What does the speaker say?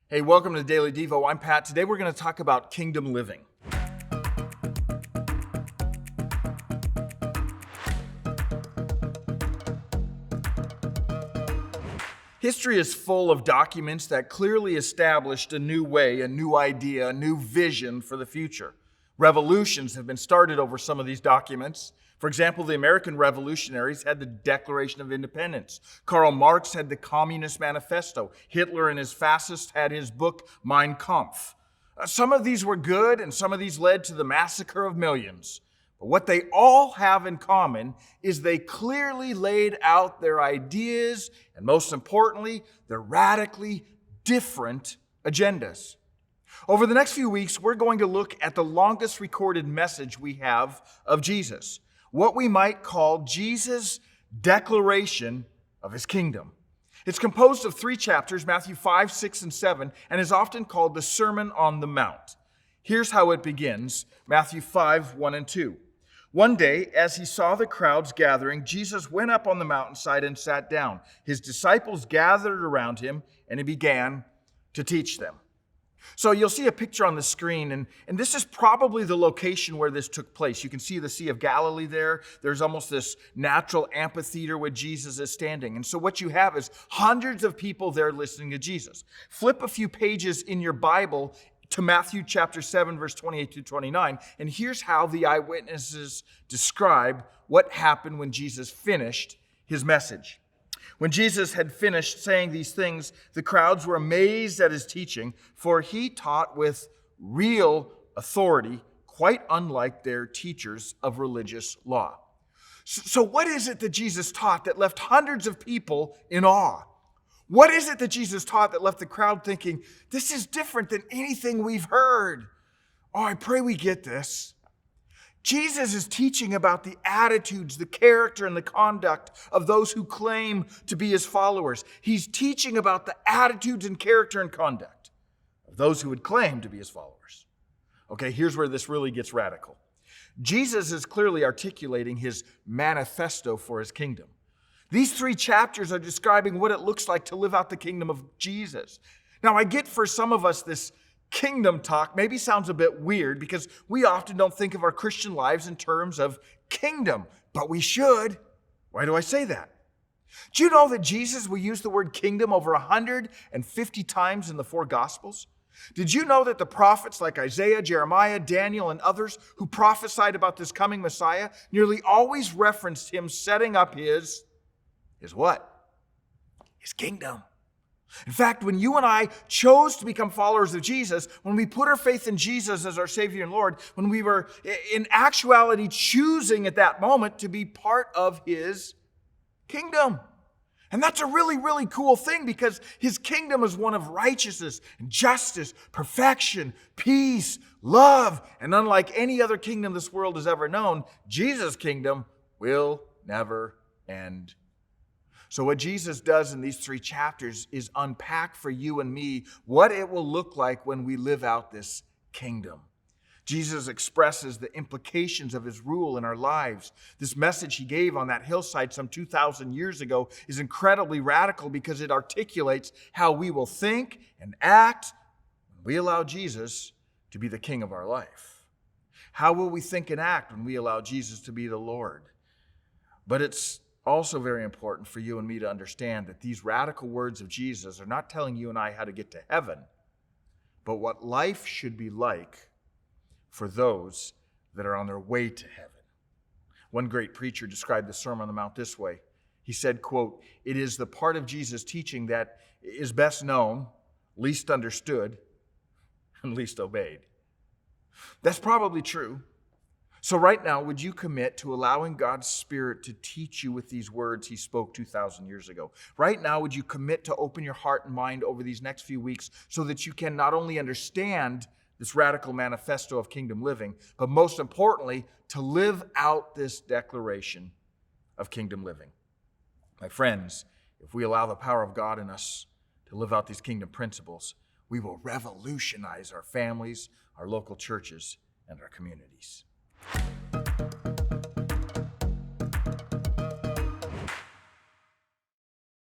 Hey, welcome to Daily Devo. I'm Pat. Today we're going to talk about kingdom living. History is full of documents that clearly established a new way, a new idea, a new vision for the future. Revolutions have been started over some of these documents. For example, the American revolutionaries had the Declaration of Independence. Karl Marx had the Communist Manifesto. Hitler and his fascists had his book, Mein Kampf. Some of these were good, and some of these led to the massacre of millions. But what they all have in common is they clearly laid out their ideas, and most importantly, their radically different agendas. Over the next few weeks, we're going to look at the longest recorded message we have of Jesus, what we might call Jesus' declaration of his kingdom. It's composed of 3 chapters, Matthew 5, 6, and 7, and is often called the Sermon on the Mount. Here's how it begins, Matthew 5, 1 and 2. One day, as he saw the crowds gathering, Jesus went up on the mountainside and sat down. His disciples gathered around him, and he began to teach them. So you'll see a picture on the screen, and this is probably the location where this took place. You can see the Sea of Galilee there. There's almost this natural amphitheater where Jesus is standing. And so what you have is hundreds of people there listening to Jesus. Flip a few pages in your Bible to Matthew chapter 7, verse 28 to 29, and here's how the eyewitnesses describe what happened when Jesus finished his message. When Jesus had finished saying these things, the crowds were amazed at his teaching, for he taught with real authority, quite unlike their teachers of religious law. So what is it that Jesus taught that left hundreds of people in awe? What is it that Jesus taught that left the crowd thinking, this is different than anything we've heard? Oh, I pray we get this. Jesus is teaching about the attitudes, the character, and the conduct of those who claim to be his followers. He's teaching about the attitudes and character and conduct of those who would claim to be his followers. Okay, here's where this really gets radical. Jesus is clearly articulating his manifesto for his kingdom. These 3 chapters are describing what it looks like to live out the kingdom of Jesus. Now, I get for some of us this kingdom talk maybe sounds a bit weird because we often don't think of our Christian lives in terms of kingdom, but we should. Why do I say that? Do you know that Jesus will use the word kingdom over 150 times in the 4 Gospels? Did you know that the prophets like Isaiah, Jeremiah, Daniel, and others who prophesied about this coming Messiah nearly always referenced him setting up his what? His kingdom. In fact, when you and I chose to become followers of Jesus, when we put our faith in Jesus as our Savior and Lord, when we were in actuality choosing at that moment to be part of his kingdom. And that's a really, really cool thing because his kingdom is one of righteousness and justice, perfection, peace, love. And unlike any other kingdom this world has ever known, Jesus' kingdom will never end. So what Jesus does in these 3 chapters is unpack for you and me what it will look like when we live out this kingdom. Jesus expresses the implications of his rule in our lives. This message he gave on that hillside some 2,000 years ago is incredibly radical because it articulates how we will think and act when we allow Jesus to be the king of our life. How will we think and act when we allow Jesus to be the Lord? But it's also very important for you and me to understand that these radical words of Jesus are not telling you and I how to get to heaven, but what life should be like for those that are on their way to heaven. One great preacher described the Sermon on the Mount this way. He said, quote, "It is the part of Jesus' teaching that is best known, least understood, and least obeyed." That's probably true. So right now, would you commit to allowing God's Spirit to teach you with these words he spoke 2,000 years ago? Right now, would you commit to open your heart and mind over these next few weeks so that you can not only understand this radical manifesto of kingdom living, but most importantly, to live out this declaration of kingdom living? My friends, if we allow the power of God in us to live out these kingdom principles, we will revolutionize our families, our local churches, and our communities.